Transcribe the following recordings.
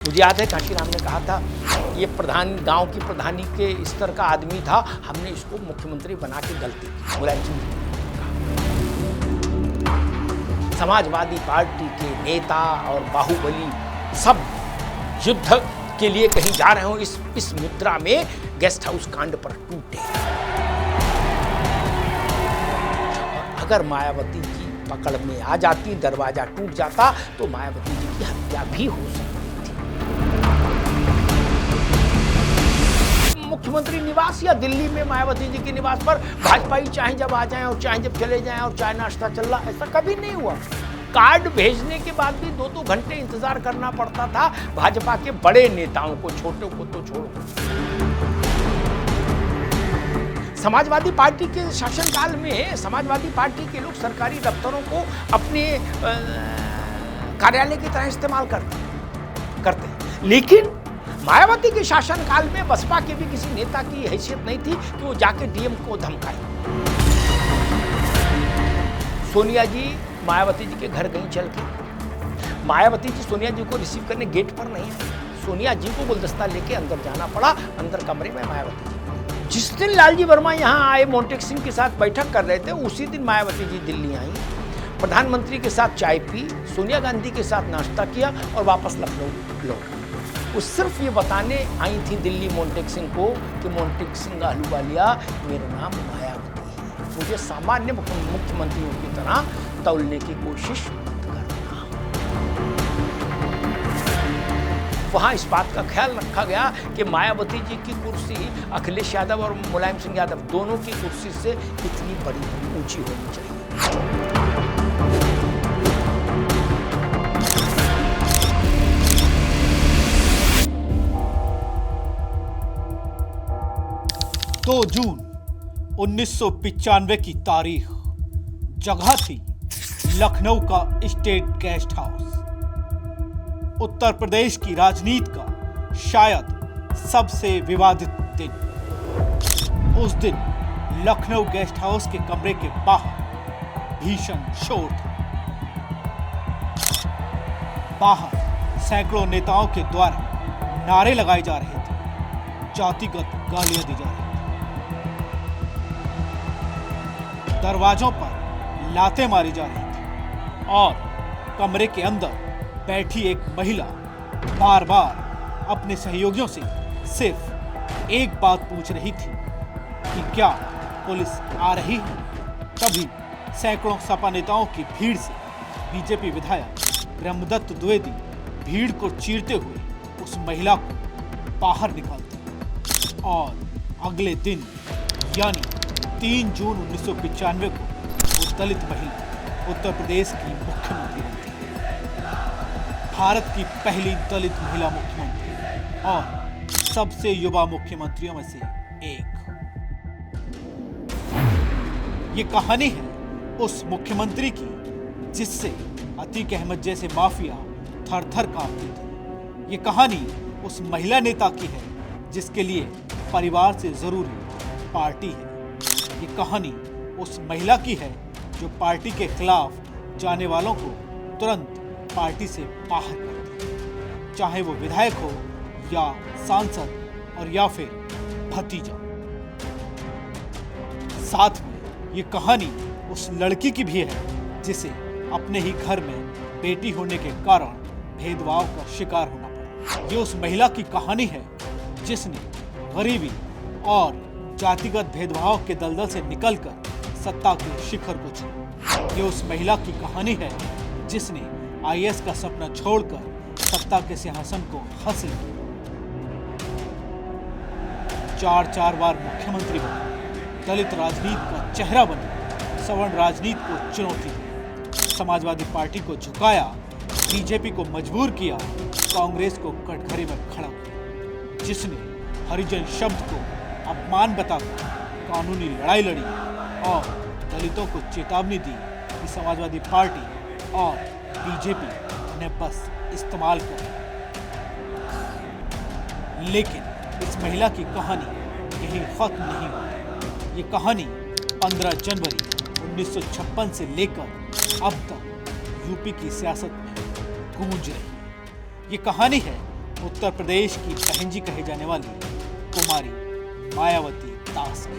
मुझे याद है काशीराम ने कहा था ये प्रधान गांव की प्रधानी के स्तर का आदमी था, हमने इसको मुख्यमंत्री बना के गलती की। मुलायम सिंह समाजवादी पार्टी के नेता और बाहुबली सब युद्ध के लिए कहीं जा रहे हो, इस मुद्रा में गेस्ट हाउस कांड पर टूटे। और अगर मायावती की पकड़ में आ जाती, दरवाजा टूट जाता, तो मायावती जी की हत्या भी हो सकती। मुख्यमंत्री निवास या दिल्ली में मायावती जी के निवास पर भाजपाई चाहे जब आ जाएं और चाहे जब चले जाएं और चाय नाश्ता चल रहा, ऐसा कभी नहीं हुआ। कार्ड भेजने के बाद भी 2-2 घंटे इंतजार करना पड़ता था भाजपा के बड़े नेताओं को, छोटों को तो छोड़ो। समाजवादी पार्टी के शासनकाल में समाजवादी पार्टी के लोग सरकारी दफ्तरों को अपने कार्यालय की तरह इस्तेमाल करते। लेकिन मायावती के शासनकाल में बसपा के भी किसी नेता की हैसियत नहीं थी कि वो जाके डीएम को धमकाए। सोनिया जी मायावती जी के घर गई चल के। मायावती जी सोनिया जी को रिसीव करने गेट पर नहीं आई, सोनिया जी को गुलदस्ता लेके अंदर जाना पड़ा। अंदर कमरे में मायावती जी। जिस दिन लालजी वर्मा यहाँ आए मोन्टेक सिंह के साथ बैठक कर रहे थे, उसी दिन मायावती जी दिल्ली आई, प्रधानमंत्री के साथ चाय पी, सोनिया गांधी के साथ नाश्ता किया और वापस लखनऊ लौट। वो सिर्फ ये बताने आई थी दिल्ली मोन्टेक सिंह को कि मोन्टेक सिंह अहलूवालिया मेरा नाम मायावती है, मुझे सामान्य मुख्यमंत्रियों की तरह तौलने की कोशिश मत करना। वहां इस बात का ख्याल रखा गया कि मायावती जी की कुर्सी अखिलेश यादव और मुलायम सिंह यादव दोनों की कुर्सी से इतनी बड़ी ऊंची होनी चाहिए। दो जून 1995 की तारीख, जगह थी लखनऊ का state guest house. Uttar Pradesh की राजनीति का शायद सबसे विवादित दिन। उस दिन लखनऊ गेस्ट हाउस के कमरे के बाहर भीषण शोर था। बाहर सैकड़ों नेताओं के द्वारा नारे लगाए जा रहे थे, जातिगत गालियां दी जा रही थी, दरवाजों पर लातें मारी जा रही थी और कमरे के अंदर बैठी एक महिला बार बार अपने सहयोगियों से सिर्फ एक बात पूछ रही थी कि क्या पुलिस आ रही है। तभी सैकड़ों सपा नेताओं की भीड़ से बीजेपी विधायक ब्रह्मदत्त द्विवेदी भीड़ को चीरते हुए उस महिला को बाहर निकालते और अगले दिन यानी 3 जून 1995 को वो दलित महिला उत्तर प्रदेश की मुख्यमंत्री बनती है। भारत की पहली दलित महिला मुख्यमंत्री और सबसे युवा मुख्यमंत्रियों में से एक। ये कहानी है उस मुख्यमंत्री की जिससे अतीक अहमद जैसे माफिया थर-थर कांपते थे। ये कहानी उस महिला नेता की है जिसके लिए परिवार से जरूरी पार्टी है। ये कहानी उस महिला की है जो पार्टी के खिलाफ जाने वालों को तुरंत पार्टी से बाहर करती है, चाहे वो विधायक हो या सांसद और या फिर भतीजा। साथ में ये कहानी उस लड़की की भी है जिसे अपने ही घर में बेटी होने के कारण भेदभाव का शिकार होना पड़ा। ये उस महिला की कहानी है जिसने गरीबी और जातिगत भेदभाव के दलदल से निकलकर सत्ता के शिखर को छुआ। ये उस महिला की कहानी है जिसने आईएएस का सपना छोड़कर सत्ता के सिंहासन को हासिल किया। 4 बार मुख्यमंत्री बने, दलित राजनीति का चेहरा बने, सवर्ण राजनीति को चुनौती दी, समाजवादी पार्टी को झुकाया, बीजेपी को मजबूर किया, कांग्रेस को कटघरे में खड़ा किया, जिसने हरिजन शब्द को अपमान बताकर कानूनी लड़ाई लड़ी और दलितों को चेतावनी दी कि समाजवादी पार्टी और बीजेपी उन्हें बस इस्तेमाल कर। लेकिन इस महिला की कहानी यही खत्म नहीं हुई। ये कहानी 15 जनवरी 1956 से लेकर अब तक यूपी की सियासत में गूंज रही। ये कहानी है उत्तर प्रदेश की बहन जी कहे जाने वाली कुमारी मायावती दास ने।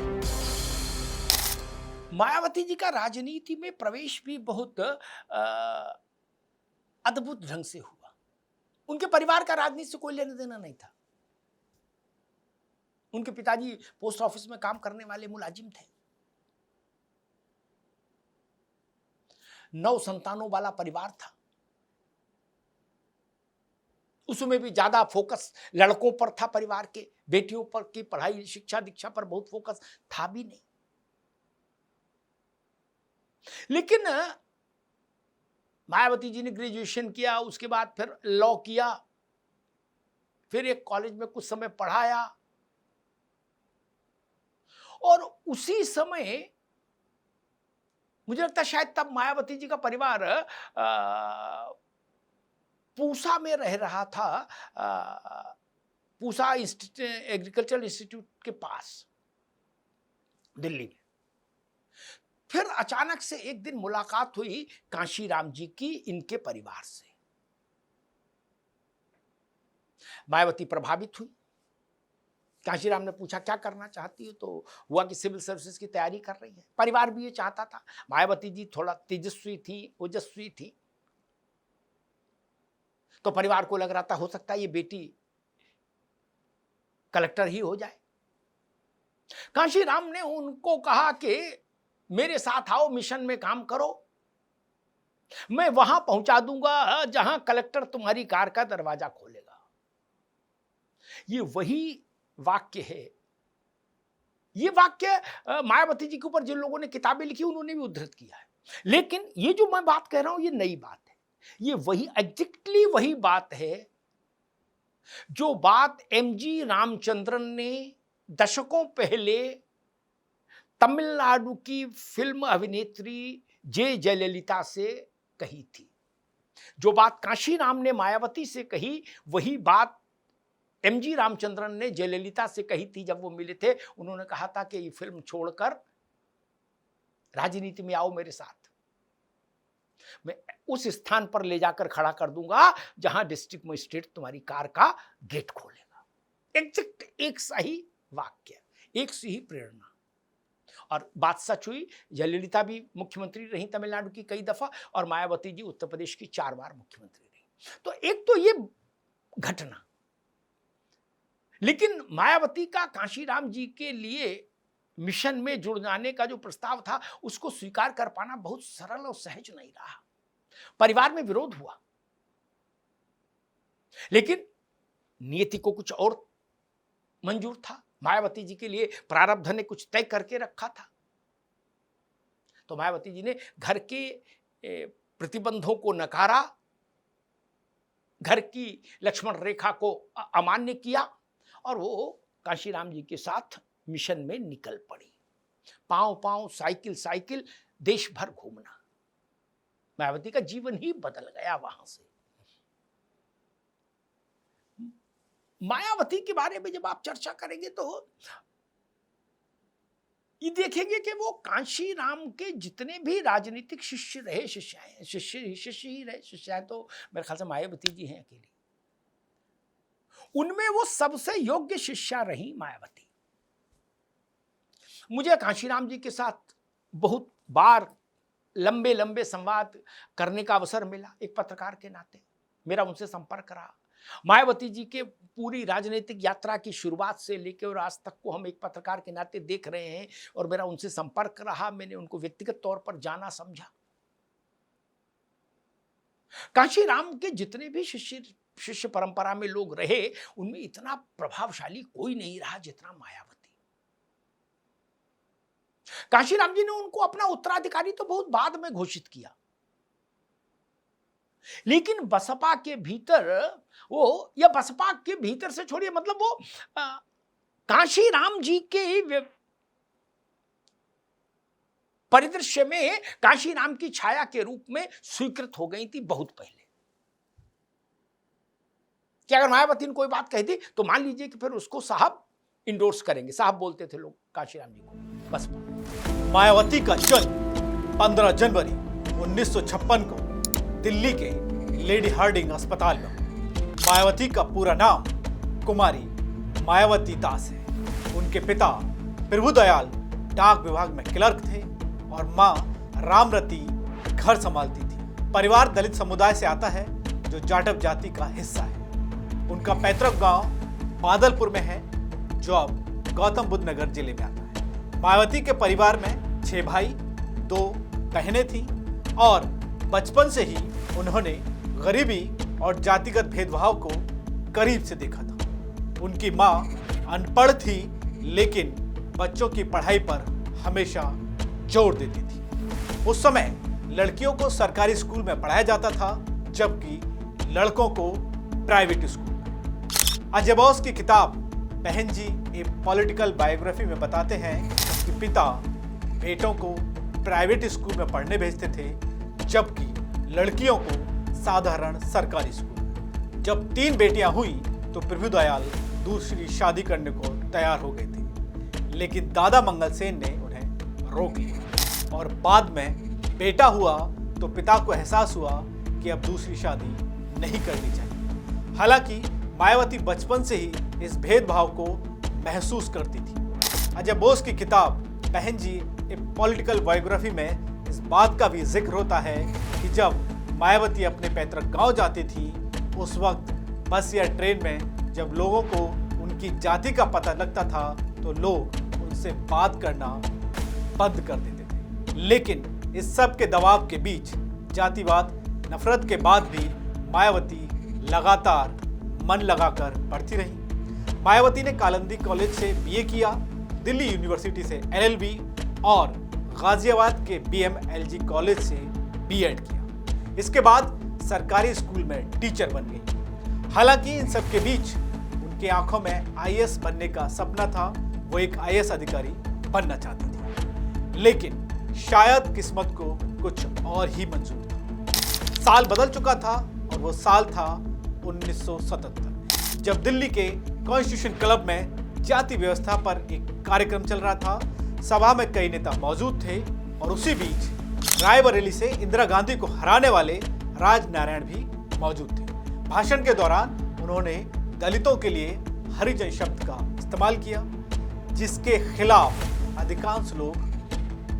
मायावती जी का राजनीति में प्रवेश भी बहुत अद्भुत ढंग से हुआ। उनके परिवार का राजनीति से कोई लेना देना नहीं था। उनके पिताजी पोस्ट ऑफिस में काम करने वाले मुलाजिम थे। 9 संतानों वाला परिवार था। उसमें भी ज्यादा फोकस लड़कों पर था परिवार के, बेटियों पर की पढ़ाई शिक्षा दीक्षा पर बहुत फोकस था भी नहीं। लेकिन मायावती जी ने ग्रेजुएशन किया, उसके बाद फिर लॉ किया, फिर एक कॉलेज में कुछ समय पढ़ाया और उसी समय मुझे लगता है शायद तब मायावती जी का परिवार पूसा में रह रहा था, पूसा एग्रीकल्चरल इंस्टीट्यूट के पास दिल्ली में। फिर अचानक से एक दिन मुलाकात हुई कांशीराम जी की इनके परिवार से। मायावती प्रभावित हुई। कांशीराम ने पूछा क्या करना चाहती हो, तो हुआ कि सिविल सर्विसेज की तैयारी कर रही है। परिवार भी ये चाहता था। मायावती जी थोड़ा तेजस्वी थी, ओजस्वी थी, तो परिवार को लग रहा था हो सकता है ये बेटी कलेक्टर ही हो जाए। कांशीराम ने उनको कहा कि मेरे साथ आओ, मिशन में काम करो, मैं वहां पहुंचा दूंगा जहां कलेक्टर तुम्हारी कार का दरवाजा खोलेगा। ये वही वाक्य है। ये वाक्य मायावती जी के ऊपर जिन लोगों ने किताबें लिखी उन्होंने भी उद्धृत किया है। लेकिन ये जो मैं बात कह रहा हूं ये नई बात है। ये वही एग्जैक्टली वही बात है जो बात एमजी रामचंद्रन ने दशकों पहले तमिलनाडु की फिल्म अभिनेत्री जे जयललिता से कही थी। जो बात कांशीराम ने मायावती से कही वही बात एमजी रामचंद्रन ने जयललिता से कही थी। जब वो मिले थे उन्होंने कहा था कि ये फिल्म छोड़कर राजनीति में आओ मेरे साथ, मैं उस स्थान पर ले जाकर खड़ा कर दूंगा जहां डिस्ट्रिक्ट मजिस्ट्रेट तुम्हारी कार का गेट खोलेगा। एग्जैक्ट एक सही वाक्य, एक सी ही प्रेरणा। और बात सच हुई। जयललिता भी मुख्यमंत्री रही तमिलनाडु की कई दफा और मायावती जी उत्तर प्रदेश की 4 बार मुख्यमंत्री रही। तो एक तो ये घटना, लेकिन मायावती का कांशीराम जी के लिए मिशन में जुड़ जाने का जो प्रस्ताव था उसको स्वीकार कर पाना बहुत सरल और सहज नहीं रहा। परिवार में विरोध हुआ, लेकिन नियति को कुछ और मंजूर था। मायावती जी के लिए प्रारब्ध ने कुछ तय करके रखा था। तो मायावती जी ने घर के प्रतिबंधों को नकारा, घर की लक्ष्मण रेखा को अमान्य किया और वो कांशीराम जी के साथ मिशन में निकल पड़ी। पांव पांव साइकिल साइकिल देश भर घूमना। मायावती का जीवन ही बदल गया वहां से। मायावती के बारे में जब आप चर्चा करेंगे तो ये देखेंगे कि वो कांशीराम के जितने भी राजनीतिक शिष्य रहे, शिष्य ही रहे, शिष्याएं तो मेरे ख्याल से मायावती जी हैं अकेली, उनमें वो सबसे योग्य शिष्या रही मायावती। मुझे कांशीराम जी के साथ बहुत बार लंबे लंबे संवाद करने का अवसर मिला। एक पत्रकार के नाते मेरा उनसे संपर्क रहा। मायावती जी के पूरी राजनीतिक यात्रा की शुरुआत से लेकर और आज तक को हम एक पत्रकार के नाते देख रहे हैं और मेरा उनसे संपर्क रहा। मैंने उनको व्यक्तिगत तौर पर जाना समझा। कांशीराम के जितने भी शिष्य परंपरा में लोग रहे उनमें इतना प्रभावशाली कोई नहीं रहा जितना मायावती। कांशीराम जी ने उनको अपना उत्तराधिकारी तो बहुत बाद में घोषित किया, लेकिन बसपा के भीतर वो, या बसपा के भीतर से छोड़िए, मतलब वो कांशीराम जी के परिदृश्य में कांशीराम की छाया के रूप में स्वीकृत हो गई थी बहुत पहले। कि अगर मायावती ने कोई बात कही थी तो मान लीजिए कि फिर उसको साहब इंडोर्स करेंगे। साहब बोलते थे लोग कांशीराम जी को। बस मायावती का जन्म 15 जनवरी 1956 को दिल्ली के लेडी हार्डिंग अस्पताल में। मायावती का पूरा नाम कुमारी मायावती दास है। उनके पिता प्रभुदयाल डाक विभाग में क्लर्क थे और मां रामरती घर संभालती थी। परिवार दलित समुदाय से आता है जो जाटव जाति का हिस्सा है। उनका पैतृक गांव बादलपुर में है जो अब गौतम बुद्ध नगर जिले में आता है। मायावती के परिवार में 6 भाई 2 बहनें थीं और बचपन से ही उन्होंने गरीबी और जातिगत भेदभाव को करीब से देखा था। उनकी मां अनपढ़ थी लेकिन बच्चों की पढ़ाई पर हमेशा जोर देती थी। उस समय लड़कियों को सरकारी स्कूल में पढ़ाया जाता था जबकि लड़कों को प्राइवेट स्कूल में। अजय बोस की किताब बहन जी ए पॉलिटिकल बायोग्राफी में बताते हैं कि पिता बेटों को प्राइवेट स्कूल में पढ़ने भेजते थे जबकि लड़कियों को साधारण सरकारी स्कूल में। जब 3 बेटियां हुई तो प्रभुदयाल दूसरी शादी करने को तैयार हो गए थे लेकिन दादा मंगल सेन ने उन्हें रोक लिया और बाद में बेटा हुआ तो पिता को एहसास हुआ कि अब दूसरी शादी नहीं करनी चाहिए। हालांकि मायावती बचपन से ही इस भेदभाव को महसूस करती थी। अजय बोस की किताब बहन जी ए पॉलिटिकल बायोग्राफी में इस बात का भी जिक्र होता है कि जब मायावती अपने पैतृक गांव जाती थी उस वक्त बस या ट्रेन में जब लोगों को उनकी जाति का पता लगता था तो लोग उनसे बात करना बंद कर देते थे। लेकिन इस सब के दबाव के बीच जातिवाद नफरत के बाद भी मायावती लगातार मन लगाकर पढ़ती रही। मायावती ने कालंदी कॉलेज से बीए किया, दिल्ली यूनिवर्सिटी से एलएलबी और गाजियाबाद के बीएमएलजी कॉलेज से बीएड किया। इसके बाद सरकारी स्कूल में टीचर बन गई। हालांकि इन सब के बीच उनकी आंखों में आईएएस बनने का सपना था। वो एक आईएएस अधिकारी बनना चाहती थी लेकिन शायद किस्मत को कुछ और ही मंजूर था। साल बदल चुका था और वो साल था 1977 जब दिल्ली के कॉन्स्टिट्यूशन क्लब में जाति व्यवस्था पर एक कार्यक्रम चल रहा था। सभा में कई नेता मौजूद थे और उसी बीच रायबरेली से इंदिरा गांधी को हराने वाले राजनारायण भी मौजूद थे। भाषण के दौरान उन्होंने दलितों के लिए हरिजन शब्द का इस्तेमाल किया जिसके खिलाफ अधिकांश लोग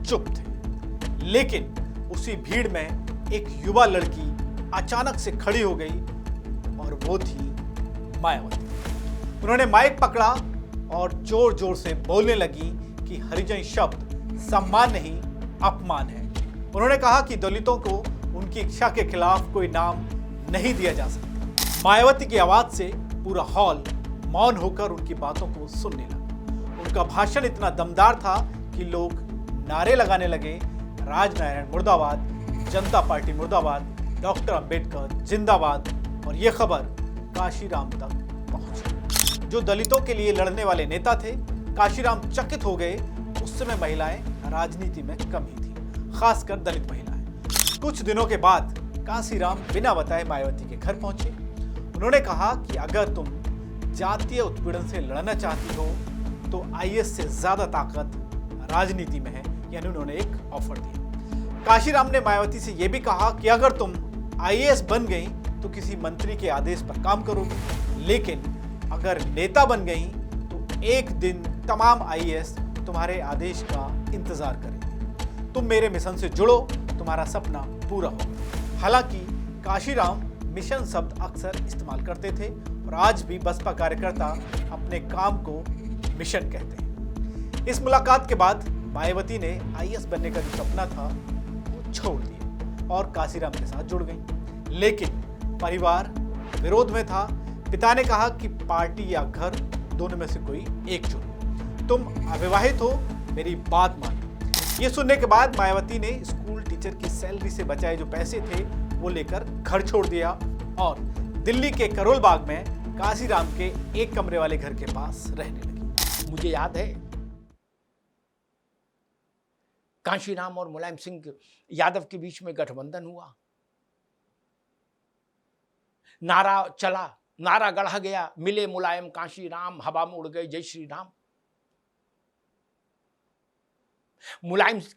चुप थे। लेकिन उसी भीड़ में एक युवा लड़की अचानक से खड़ी हो गई और वो थी मायावती। उन्होंने माइक पकड़ा और जोर जोर से बोलने लगी कि हरिजन शब्द सम्मान नहीं अपमान है। उन्होंने कहा कि दलितों को उनकी इच्छा के खिलाफ कोई नाम नहीं दिया जा सकता। मायावती की आवाज से पूरा हॉल मौन होकर उनकी बातों को सुनने लगा। उनका भाषण इतना दमदार था कि लोग नारे लगाने लगे, राजनारायण मुर्दाबाद, जनता पार्टी मुर्दाबाद, डॉक्टर अंबेडकर जिंदाबाद। और यह खबर काशीराम तक पहुंची। जो दलितों के लिए लड़ने वाले नेता थे, काशीराम चकित हो गए। उस समय महिलाएं राजनीति में कम ही थी, खासकर दलित महिलाएं। कुछ दिनों के बाद काशीराम बिना बताए मायावती के घर पहुंचे। उन्होंने कहा कि अगर तुम जातीय उत्पीड़न से लड़ना चाहती हो तो आईएएस से ज्यादा ताकत राजनीति में है। यानी उन्होंने एक ऑफर दिया। काशीराम ने मायावती से यह भी कहा कि अगर तुम आईएएस बन गई तो किसी मंत्री के आदेश पर काम करोगी, लेकिन अगर नेता बन गई तो एक दिन तमाम आईएएस तुम्हारे आदेश का इंतजार करेंगे। तुम मेरे मिशन से जुड़ो, तुम्हारा सपना पूरा होगा। हालांकि काशीराम मिशन शब्द अक्सर इस्तेमाल करते थे और आज भी बसपा कार्यकर्ता अपने काम को मिशन कहते हैं। इस मुलाकात के बाद मायावती ने आईएएस बनने का जो सपना था वो छोड़ दिया और काशीराम के साथ जुड़ गई। लेकिन परिवार विरोध में था। पिता ने कहा कि पार्टी या घर दोनों में से कोई एक चुनो। तुम अविवाहित हो, मेरी बात मानो। ये सुनने के बाद मायावती ने स्कूल टीचर की सैलरी से बचाए जो पैसे थे वो लेकर घर छोड़ दिया और दिल्ली के करोल बाग में काशीराम के एक कमरे वाले घर के पास रहने लगी। मुझे याद है काशीराम और मुलायम सिंह यादव के बीच में गठबंधन हुआ। नारा चला, नारा गढ़ा गया, मिले मुलायम काशीराम, हवा में उड़ गए जय श्री राम।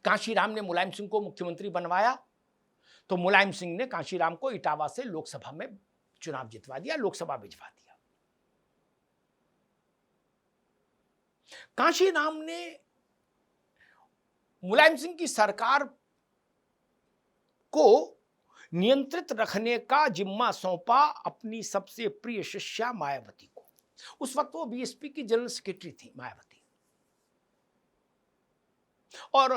काशीराम ने मुलायम सिंह को मुख्यमंत्री बनवाया तो मुलायम सिंह ने काशीराम को इटावा से लोकसभा में चुनाव जितवा दिया, लोकसभा भिजवा दिया। कांशीराम ने मुलायम सिंह की सरकार को नियंत्रित रखने का जिम्मा सौंपा अपनी सबसे प्रिय शिष्या मायावती को। उस वक्त वो बीएसपी की जनरल सेक्रेटरी थी मायावती, और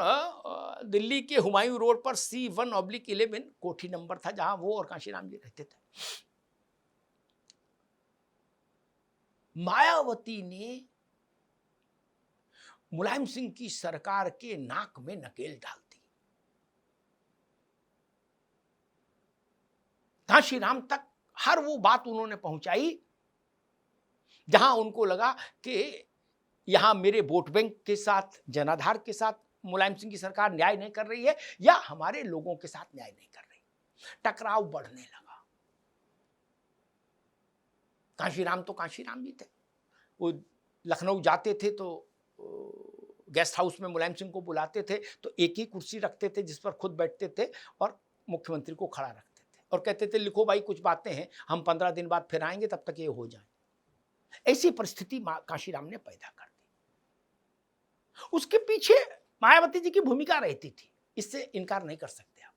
दिल्ली के हुमायूं रोड पर C1/11 कोठी नंबर था, जहां वो और कांशीराम जी रहते थे। मायावती ने मुलायम सिंह की सरकार के नाक में नकेल डाल दी। कांशीराम तक हर वो बात उन्होंने पहुंचाई जहां उनको लगा कि यहां मेरे वोट बैंक के साथ, जनाधार के साथ मुलायम सिंह की सरकार न्याय नहीं कर रही है, या हमारे लोगों के साथ न्याय नहीं कर रही। टकराव बढ़ने लगा। कांशीराम तो कांशीराम जी थे, वो लखनऊ जाते थे तो गेस्ट हाउस में मुलायम सिंह को बुलाते थे तो एक ही कुर्सी रखते थे जिस पर खुद बैठते थे और मुख्यमंत्री को खड़ा रखते थे और कहते थे लिखो भाई कुछ बातें हैं, हम 15 दिन बाद फिर आएंगे, तब तक ये हो जाए। ऐसी परिस्थिति कांशीराम ने पैदा कर दी। उसके पीछे मायावती जी की भूमिका रहती थी, इससे इनकार नहीं कर सकते आप।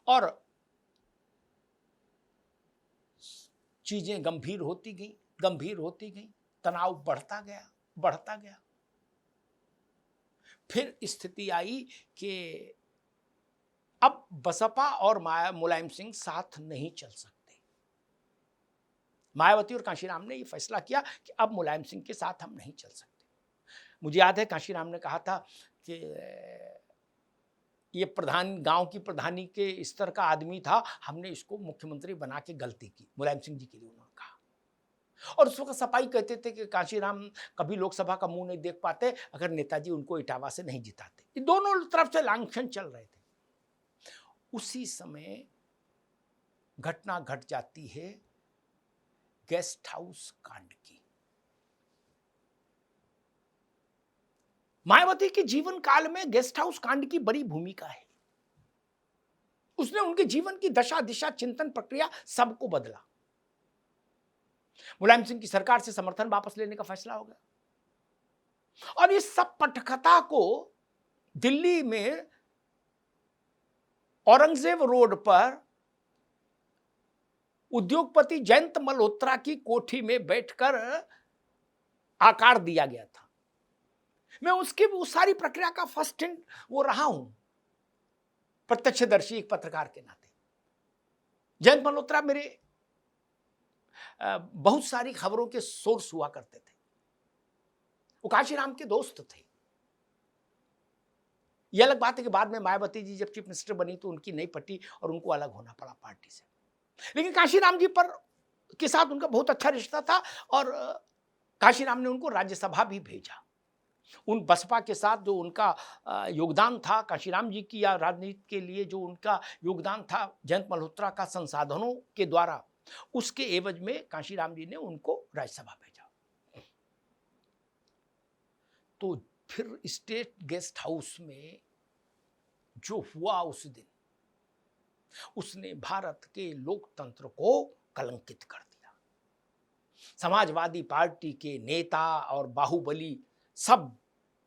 और चीजें गंभीर होती गई, तनाव बढ़ता गया। फिर स्थिति आई कि अब बसपा और मुलायम सिंह साथ नहीं चल सकते। मायावती और कांशीराम ने यह फैसला किया कि अब मुलायम सिंह के साथ हम नहीं चल सकते। मुझे याद है कांशीराम ने कहा था कि ये गांव की प्रधानी के स्तर का आदमी था, हमने इसको मुख्यमंत्री बना के गलती की, मुलायम सिंह जी के लिए उन्होंने कहा। और उस वक्त सपाई कहते थे कि कांशीराम कभी लोकसभा का मुंह नहीं देख पाते अगर नेताजी उनको इटावा से नहीं जिताते। ये दोनों तरफ से लांछन चल रहे थे। उसी समय घटना घट जाती है गेस्ट हाउस कांड की। मायावती के जीवन काल में गेस्ट हाउस कांड की बड़ी भूमिका है। उसने उनके जीवन की दशा दिशा चिंतन प्रक्रिया सबको बदला। मुलायम सिंह की सरकार से समर्थन वापस लेने का फैसला हो गया और इस सब पटकथा को दिल्ली में औरंगजेब रोड पर उद्योगपति जयंत मल्होत्रा की कोठी में बैठकर आकार दिया गया था। मैं उसकी उस सारी प्रक्रिया का फर्स्ट हैंड वो रहा हूं, प्रत्यक्षदर्शी एक पत्रकार के नाते। जयंत मल्होत्रा मेरे बहुत सारी खबरों के सोर्स हुआ करते थे। वो कांशीराम के दोस्त थे। यह अलग बात है कि बाद में मायावती जी जब चीफ मिनिस्टर बनी तो उनकी नहीं पटी और उनको अलग होना पड़ा पार्टी से, लेकिन कांशीराम जी के साथ उनका बहुत अच्छा रिश्ता था और कांशीराम ने उनको राज्यसभा भी भेजा। उन बसपा के साथ जो उनका योगदान था, कांशीराम जी की या राजनीति के लिए जो उनका योगदान था जयंत मल्होत्रा का संसाधनों के द्वारा, उसके एवज में कांशीराम जी ने उनको राज्यसभा भेजा। तो फिर स्टेट गेस्ट हाउस में जो हुआ उस दिन, उसने भारत के लोकतंत्र को कलंकित कर दिया। समाजवादी पार्टी के नेता और बाहुबली सब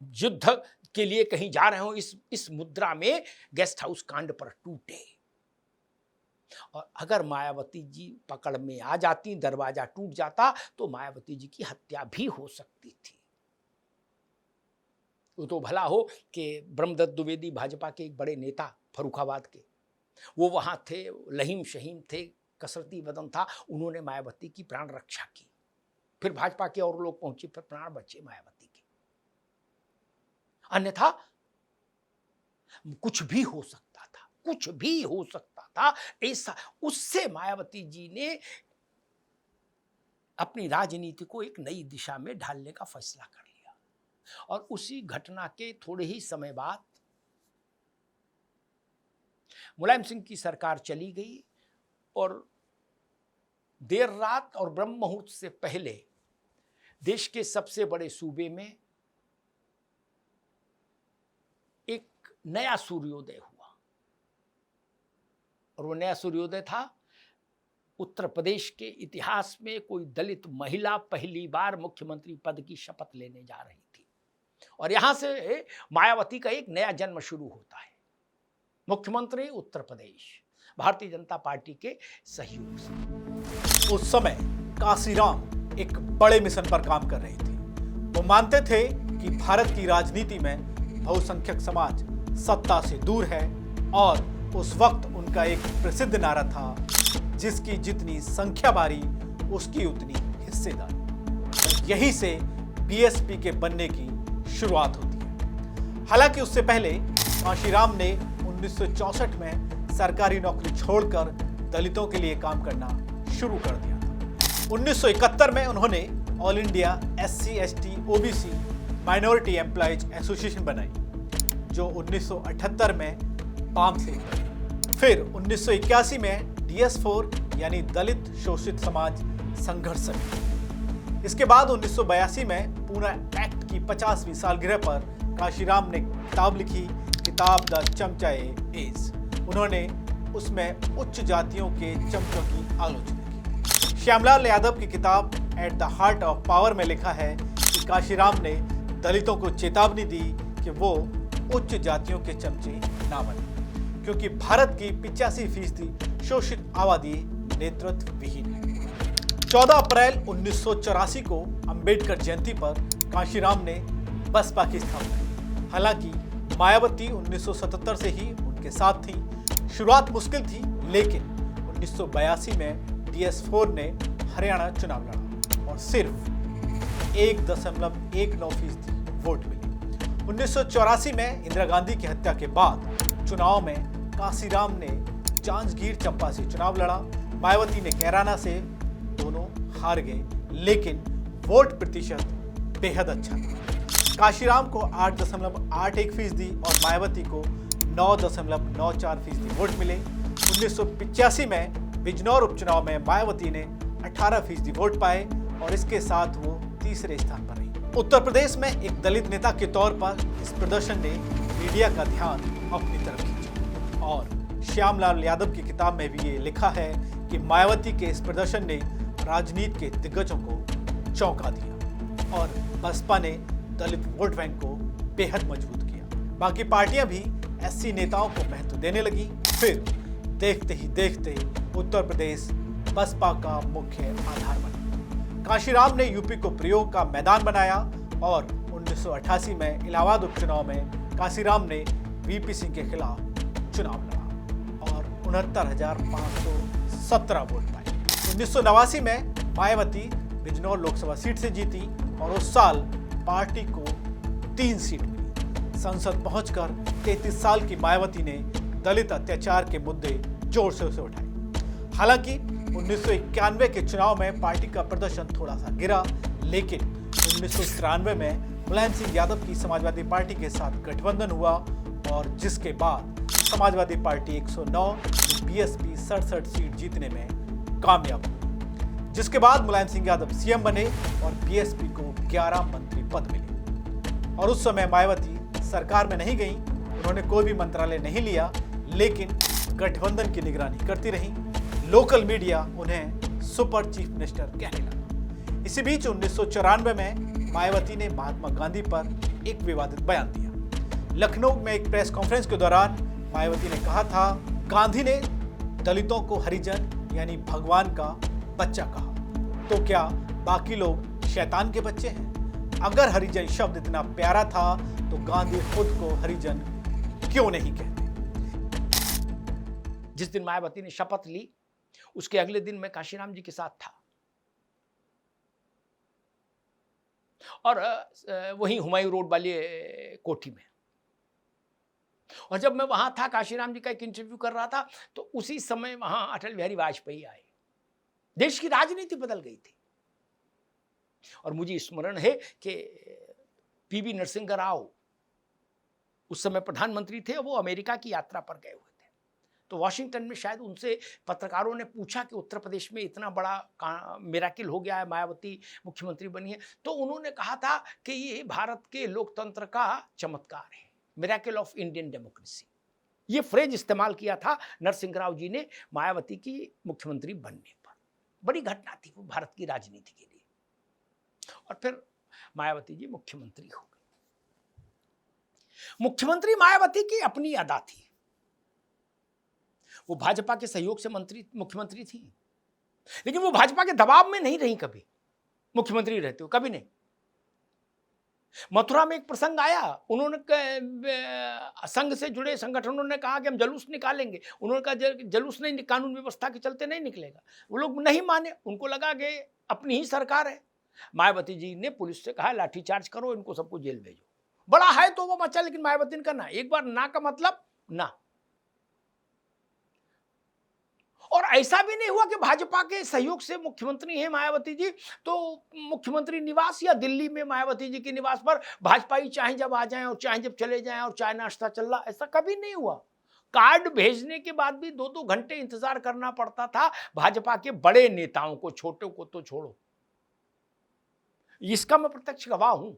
युद्ध के लिए कहीं जा रहे हो, इस मुद्रा में गेस्ट हाउस कांड पर टूटे। और अगर मायावती जी पकड़ में आ जाती, दरवाजा टूट जाता, तो मायावती जी की हत्या भी हो सकती थी। वो तो भला हो कि ब्रह्मदत्त द्विवेदी भाजपा के एक बड़े नेता फर्रुखाबाद के, वो वहां थे, लहीम शहीम थे, कसरती बदन था, उन्होंने मायावती की प्राण रक्षा की। फिर भाजपा के और लोग पहुंचे, फिर प्राण बचे मायावती के। अन्यथा कुछ भी हो सकता था, कुछ भी हो सकता था। ऐसा उससे मायावती जी ने अपनी राजनीति को एक नई दिशा में ढालने का फैसला कर लिया। और उसी घटना के थोड़े ही समय बाद मुलायम सिंह की सरकार चली गई और देर रात और ब्रह्म मुहूर्त से पहले देश के सबसे बड़े सूबे में एक नया सूर्योदय हुआ और वो नया सूर्योदय था। उत्तर प्रदेश के इतिहास में कोई दलित महिला पहली बार मुख्यमंत्री पद की शपथ लेने जा रही थी और यहां से मायावती का एक नया जन्म शुरू होता है। मुख्यमंत्री उत्तर प्रदेश भारतीय जनता पार्टी के सहयोग से। उस समय काशीराम एक बड़े मिशन पर काम कर रही थी। वो मानते थे कि भारत की राजनीति में बहुसंख्यक समाज सत्ता से दूर है और उस वक्त उनका एक प्रसिद्ध नारा था, जिसकी जितनी संख्या बारी उसकी उतनी हिस्सेदारी। यहीं से बीएसपी के बनने की शुरुआत होती है। हालांकि उससे पहले काशीराम ने 1964 में सरकारी नौकरी छोड़कर दलितों के लिए काम करना शुरू कर दिया था। 1971 में उन्होंने all India SC ST OBC minority employees association बनाई, जो 1978 में पाम से बनी। फिर 1981 में DS4 यानी दलित शोषित समाज संघर्ष समिति। इसके बाद 1982 में पूना एक्ट की 50वीं सालगिरह पर काशीराम ने किताब लिखी, किताब द चमचा एज। उन्होंने उसमें उच्च जातियों के चमचों की आलोचना की। श्यामलाल यादव की किताब at the heart of power में लिखा है कि काशीराम ने दलितों को चेतावनी दी कि वो उच्च जातियों के चमचे ना बने, क्योंकि भारत की 85% शोषित आबादी नेतृत्व विहीन है। 14 अप्रैल 1984 को अंबेडकर जयंती पर काशीराम ने बसपा की स्थापना की। हालांकि मायावती 1977 से ही उनके साथ थी। शुरुआत मुश्किल थी, लेकिन 1982 में DS4 ने हरियाणा चुनाव लड़ा और सिर्फ 1.19% वोट मिली। 1984 में इंदिरा गांधी की हत्या के बाद चुनाव में काशीराम ने जांजगीर चंपा से चुनाव लड़ा। मायावती ने कैराना से, दोनों हार गए, लेकिन वोट प्रतिशत बेहद अच्छा था। काशीराम को 8.81% और मायावती को 9.94% वोट मिले। 1985 में बिजनौर उपचुनाव में मायावती ने 18% वोट पाए और इसके साथ वो तीसरे स्थान पर रही। उत्तर प्रदेश में एक दलित नेता के तौर पर इस प्रदर्शन ने मीडिया का ध्यान अपनी तरफ खींचा और श्यामलाल यादव की किताब में भी ये लिखा है कि मायावती के इस प्रदर्शन ने राजनीति के दिग्गजों को चौंका दिया और बसपा ने दलित वोट बैंक को बेहद मजबूत किया। बाकी पार्टियां भी SC नेताओं को महत्व देने लगी। फिर देखते ही देखते उत्तर प्रदेश बसपा का मुख्य आधार बना। काशीराम ने यूपी को प्रयोग का मैदान बनाया और 1988 में इलाहाबाद उपचुनाव में काशीराम ने VP सिंह के खिलाफ चुनाव लड़ा और 69,517 वोट पाए। 1989 में मायावती बिजनौर लोकसभा सीट से जीती और उस साल पार्टी को 3 सीट मिली। संसद पहुंचकर 33 साल की मायावती ने दलित अत्याचार के मुद्दे जोर से उसे उठाए। हालांकि 1991 के चुनाव में पार्टी का प्रदर्शन थोड़ा सा गिरा, लेकिन 1993 में मुलायम सिंह यादव की समाजवादी पार्टी के साथ गठबंधन हुआ और जिसके बाद समाजवादी पार्टी 109 BSP 67 सीट जीतने में कामयाब हुई। जिसके बाद मुलायम सिंह यादव CM बने और BSP को 11 मंत्री पद मिले और उस समय मायावती सरकार में नहीं गई, उन्होंने कोई भी मंत्रालय नहीं लिया, लेकिन गठबंधन की निगरानी करती रही। लोकल मीडिया उन्हें सुपर चीफ मिनिस्टर कहने लगा। इसी बीच 1994 में मायावती ने महात्मा गांधी पर एक विवादित बयान दिया। लखनऊ में एक प्रेस कॉन्फ्रेंस के दौरान मायावती ने कहा था, गांधी ने दलितों को हरिजन यानी भगवान का बच्चा कहा, तो क्या बाकी लोग शैतान के बच्चे हैं? अगर हरिजन शब्द इतना प्यारा था तो गांधी खुद को हरिजन क्यों नहीं कहते? जिस दिन मायावती ने शपथ ली उसके अगले दिन मैं काशीराम जी के साथ था और वहीं हुमायूं रोड वाली कोठी में। और जब मैं वहां था, काशीराम जी का एक इंटरव्यू कर रहा था, तो उसी समय वहां अटल बिहारी वाजपेयी आए। देश की राजनीति बदल गई थी और मुझे स्मरण है कि PV नरसिंह राव उस समय प्रधानमंत्री थे, वो अमेरिका की यात्रा पर गए हुए थे। तो वॉशिंगटन में शायद उनसे पत्रकारों ने पूछा कि उत्तर प्रदेश में इतना बड़ा मिराकिल हो गया है, मायावती मुख्यमंत्री बनी है, तो उन्होंने कहा था कि ये भारत के लोकतंत्र का चमत्कार है, मिराकिल ऑफ इंडियन डेमोक्रेसी। ये फ्रेज इस्तेमाल किया था नरसिंह राव जी ने मायावती की मुख्यमंत्री बनने पर। बड़ी घटना थी वो भारत की राजनीति के लिए। और फिर मायावती जी मुख्यमंत्री हो गई। मुख्यमंत्री मायावती की अपनी अदा थी। वो भाजपा के सहयोग से मुख्यमंत्री थी, लेकिन वो भाजपा के दबाव में नहीं रही कभी मुख्यमंत्री रहते हो, कभी नहीं। मथुरा में एक प्रसंग आया, उन्होंने संघ से जुड़े संगठनों ने कहा कि हम जुलूस निकालेंगे। उन्होंने कहा जुलूस नहीं, कानून व्यवस्था के चलते नहीं निकलेगा। वो लोग नहीं माने, उनको लगा कि अपनी ही सरकार है। मायावती जी ने पुलिस से कहा लाठीचार्ज करो, इनको सबको जेल भेजो। बड़ा है तो वो बच्चा, लेकिन मायावती ने कहा ना, एक बार ना का मतलब ना। और ऐसा भी नहीं हुआ कि भाजपा के सहयोग से मुख्यमंत्री हैं मायावती जी तो मुख्यमंत्री निवास या दिल्ली में मायावती जी के निवास पर भाजपाई चाहे जब आ जाएं और चाहे जब चले जाएं और चाय नाश्ता चल रहा, ऐसा कभी नहीं हुआ। कार्ड भेजने के बाद भी 2-2 घंटे इंतजार करना पड़ता था भाजपा के बड़े नेताओं को, छोटों को तो छोड़ो। इसका मैं प्रत्यक्ष गवाह हूं।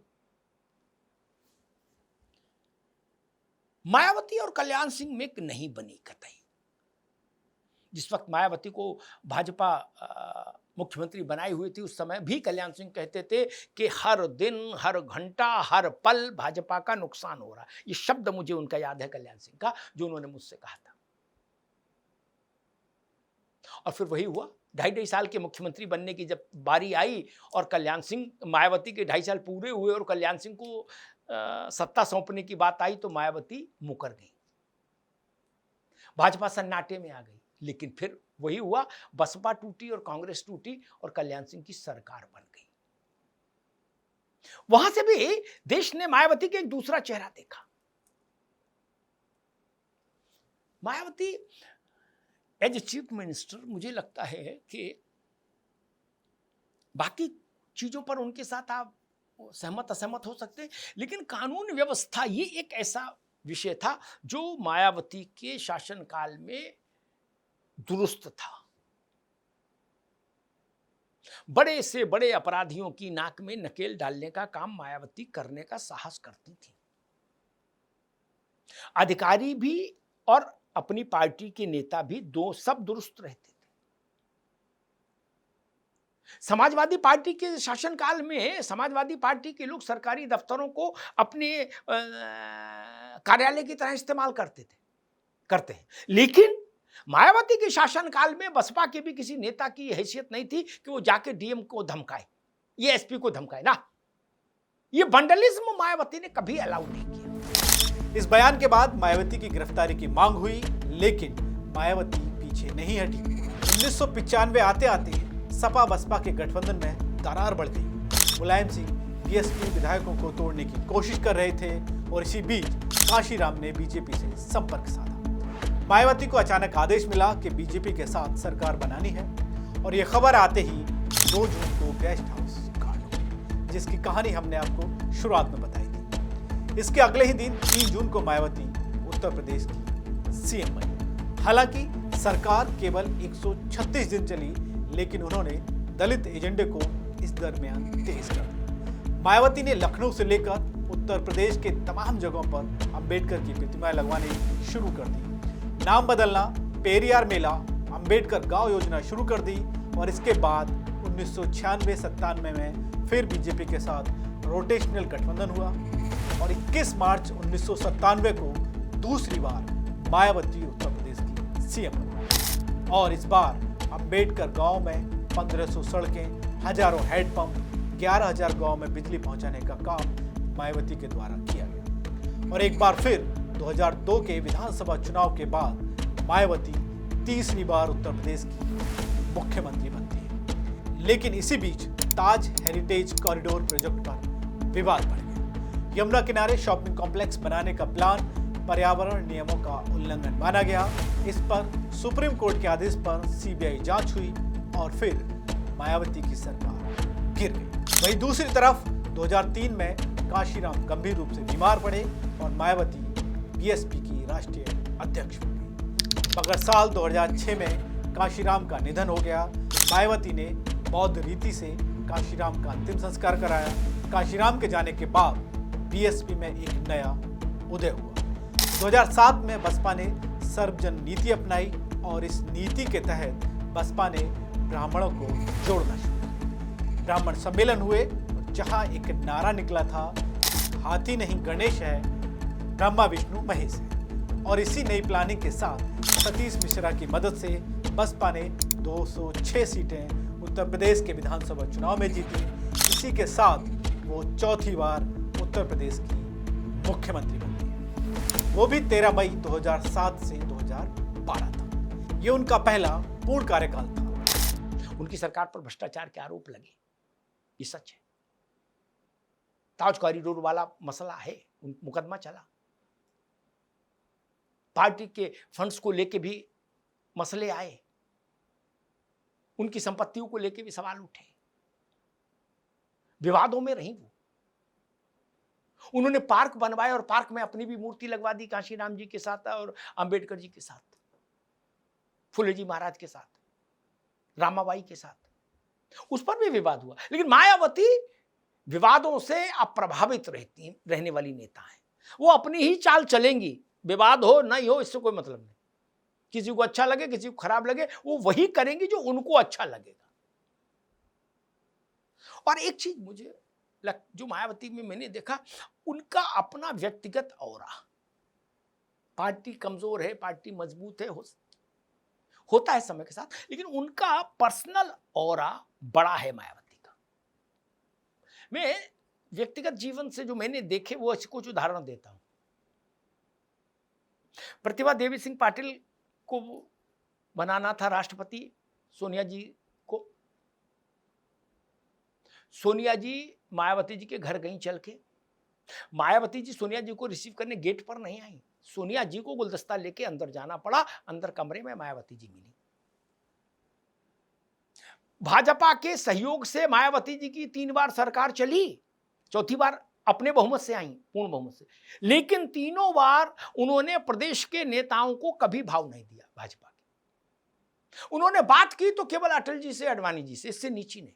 मायावती और कल्याण सिंह में नहीं बनी कतई। जिस वक्त मायावती को भाजपा मुख्यमंत्री बनाई हुई थी, उस समय भी कल्याण सिंह कहते थे कि हर दिन, हर घंटा, हर पल भाजपा का नुकसान हो रहा है। ये शब्द मुझे उनका याद है कल्याण सिंह का, जो उन्होंने मुझसे कहा था। और फिर वही हुआ, 2.5 साल के मुख्यमंत्री बनने की जब बारी आई और कल्याण सिंह, मायावती के 2.5 साल पूरे हुए और कल्याण सिंह को सत्ता सौंपने की बात आई तो मायावती मुकर गई। भाजपा सन्नाटे में आ गई। लेकिन फिर वही हुआ, बसपा टूटी और कांग्रेस टूटी और कल्याण सिंह की सरकार बन गई। वहां से भी देश ने मायावती के एक दूसरा चेहरा देखा। मायावती एज चीफ मिनिस्टर, मुझे लगता है कि बाकी चीजों पर उनके साथ आप सहमत असहमत हो सकते हैं, लेकिन कानून व्यवस्था ये एक ऐसा विषय था जो मायावती के शासनकाल में दुरुस्त था। बड़े से बड़े अपराधियों की नाक में नकेल डालने का काम मायावती करने का साहस करती थी। अधिकारी भी और अपनी पार्टी के नेता भी सब दुरुस्त रहते थे। समाजवादी पार्टी के शासनकाल में समाजवादी पार्टी के लोग सरकारी दफ्तरों को अपने कार्यालय की तरह इस्तेमाल करते हैं। लेकिन मायावती के शासनकाल में बसपा के भी किसी नेता की हैसियत नहीं थी कि वो जाके डीएम को धमकाए, ये एसपी को धमकाए ना। ये बंडलिज्म मायावती ने कभी अलाउ नहीं किया। इस बयान के बाद मायावती की गिरफ्तारी की मांग हुई, लेकिन मायावती पीछे नहीं हटी। 1995 आते आते सपा बसपा के गठबंधन में दरार बढ़ गई। मुलायम सिंह बीएसपी विधायकों को तोड़ने की कोशिश कर रहे थे और इसी बीच काशीराम ने बीजेपी से संपर्क साधा। मायावती को अचानक आदेश मिला कि बीजेपी के साथ सरकार बनानी है और यह खबर आते ही 2 जून को गेस्ट हाउस कांड, जिसकी कहानी हमने आपको शुरुआत में बताई थी। इसके अगले ही दिन 3 जून को मायावती उत्तर प्रदेश की सीएम बनी। हालांकि सरकार केवल 136 दिन चली, लेकिन उन्होंने दलित एजेंडे को इस दरमियान तेज कर दिया। मायावती ने लखनऊ से लेकर उत्तर प्रदेश के तमाम जगहों पर अंबेडकर की प्रतिमाएं लगवानी शुरू कर दी। नाम बदलना, पेरियार मेला, अंबेडकर गांव योजना शुरू कर दी और इसके बाद 1996-97 में फिर बीजेपी के साथ रोटेशनल गठबंधन हुआ और 21 मार्च 1997 को दूसरी बार मायावती उत्तर प्रदेश की सीएम बनी। और इस बार अंबेडकर गांव में 1500 सड़कें, हजारों हैंडपंप, 11,000 गांव में बिजली पहुंचाने का काम मायावती के द्वारा किया गया। और एक बार फिर 2002 के विधानसभा चुनाव के बाद मायावती तीसरी बार उत्तर प्रदेश की मुख्यमंत्री बनती है। लेकिन इसी बीच ताज हेरिटेज कॉरिडोर प्रोजेक्ट पर विवाद बढ़ गया। यमुना किनारे शॉपिंग कॉम्प्लेक्स बनाने का प्लान पर्यावरण नियमों का उल्लंघन माना गया। इस पर सुप्रीम कोर्ट के आदेश पर सीबीआई जांच हुई और फिर मायावती की सरकार गिर गई। वहीं दूसरी तरफ 2003 में काशीराम गंभीर रूप से बीमार पड़े और मायावती बीएसपी की राष्ट्रीय अध्यक्ष बन गई। मगर साल 2006 में काशीराम का निधन हो गया। मायावती ने बौद्ध रीति से काशीराम का अंतिम संस्कार कराया। काशीराम के जाने के बाद बीएसपी में एक नया उदय हुआ। 2007 में बसपा ने सर्वजन नीति अपनाई और इस नीति के तहत बसपा ने ब्राह्मणों को जोड़ना शुरू किया। ब्राह्मण सम्मेलन हुए और जहां एक नारा निकला था, हाथी नहीं गणेश है, ब्रह्मा विष्णु महेश है। और इसी नई प्लानिंग के साथ सतीश मिश्रा की मदद से बसपा ने 206 सीटें उत्तर प्रदेश के विधानसभा चुनाव में जीती। इसी के साथ वो चौथी बार उत्तर प्रदेश की मुख्यमंत्री बनी। वो भी 13 मई 2007 से 2012 तक। ये उनका पहला पूर्ण कार्यकाल था। उनकी सरकार पर भ्रष्टाचार के आरोप लगे, ये सच है। ताज कॉरिडोर वाला मसला है, मुकदमा चला। पार्टी के फंड्स को लेके भी मसले आए, उनकी संपत्तियों को लेके भी सवाल उठे, विवादों में रही वो। उन्होंने पार्क बनवाए और पार्क में अपनी भी मूर्ति लगवा दी, कांशीराम जी के साथ और अंबेडकर जी के साथ, फुले जी महाराज के साथ, रामाबाई के साथ। उस पर भी विवाद हुआ। लेकिन मायावती विवादों से अप्रभावित रहने वाली नेता है। वो अपनी ही चाल चलेंगी, विवाद हो नहीं हो इससे कोई मतलब नहीं। किसी को अच्छा लगे, किसी को खराब लगे, वो वही करेंगी जो उनको अच्छा लगेगा। और एक चीज मुझे जो मायावती में मैंने देखा, उनका अपना व्यक्तिगत औरा। पार्टी कमजोर है, पार्टी मजबूत है, होता है समय के साथ, लेकिन उनका पर्सनल औरा बड़ा है मायावती का। मैं व्यक्तिगत जीवन से जो मैंने देखे वो कुछ उदाहरण देता हूं। प्रतिभा देवी सिंह पाटिल को बनाना था राष्ट्रपति सोनिया जी को। सोनिया जी मायावती जी के घर गई चल के। मायावती जी सोनिया जी को रिसीव करने गेट पर नहीं आई। सोनिया जी को गुलदस्ता लेके अंदर जाना पड़ा। अंदर कमरे में मायावती जी मिली। भाजपा के सहयोग से मायावती जी की 3 बार सरकार चली, चौथी बार अपने बहुमत से आई, पूर्ण बहुमत से। लेकिन तीनों बार उन्होंने प्रदेश के नेताओं को कभी भाव नहीं दिया भाजपा के। उन्होंने बात की तो केवल अटल जी से, अडवाणी जी से, इससे नीचे नहीं।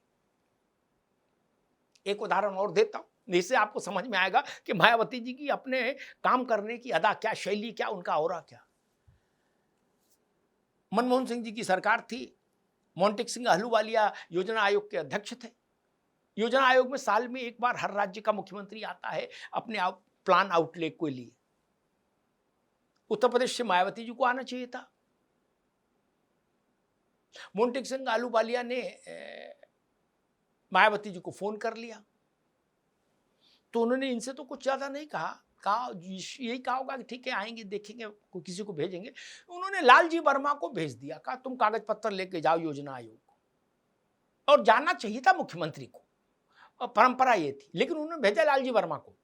एक उदाहरण और देता हूं, जिससे आपको समझ में आएगा कि मायावती जी की अपने काम करने की अदा क्या, शैली क्या, उनका औरा क्या। मनमोहन सिंह जी की सरकार थी। मोंटेक सिंह अहलूवालिया योजना आयोग के अध्यक्ष थे। योजना आयोग में साल में एक बार हर राज्य का मुख्यमंत्री आता है अपने प्लान आउटले के लिए। उत्तर प्रदेश से मायावती जी को आना चाहिए था। मोंटेक सिंह अहलूवालिया ने मायावती जी को फोन कर लिया, तो उन्होंने इनसे तो कुछ ज्यादा नहीं कहा यही कहा होगा कि ठीक है आएंगे, देखेंगे, किसी को भेजेंगे। उन्होंने लालजी वर्मा को भेज दिया, कहा तुम कागज पत्र लेके जाओ योजना आयोग को। और जाना चाहिए था मुख्यमंत्री को, और परंपरा ये थी, लेकिन उन्होंने भेजा लालजी वर्मा को।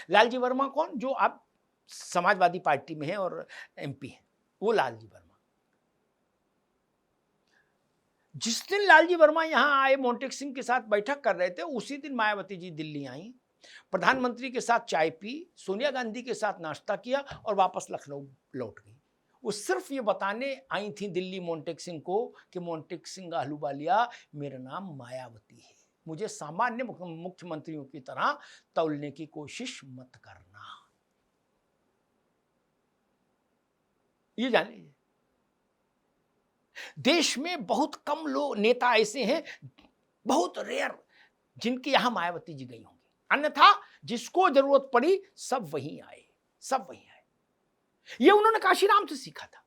लालजी वर्मा कौन? जो अब समाजवादी पार्टी में है और एमपी है, वो लालजी वर्मा। जिस दिन लालजी वर्मा यहां आए, मोंटेक सिंह के साथ बैठक कर रहे थे, उसी दिन मायावती जी दिल्ली आई, प्रधानमंत्री के साथ चाय पी, सोनिया गांधी के साथ नाश्ता किया और वापस लखनऊ लौट गई। वो सिर्फ ये बताने आई थी दिल्ली मोंटेक सिंह को कि मोंटेक सिंह अहलूवालिया, मेरा नाम मायावती है, मुझे सामान्य मुख्यमंत्रियों की तरह तौलने की कोशिश मत करना। ये जान लीजिए, देश में बहुत कम लोग, नेता ऐसे हैं, बहुत रेयर, जिनके यहां मायावती जी गई होंगी। अन्यथा जिसको जरूरत पड़ी सब वहीं आए, सब वहीं आए। ये उन्होंने कांशीराम से सीखा था।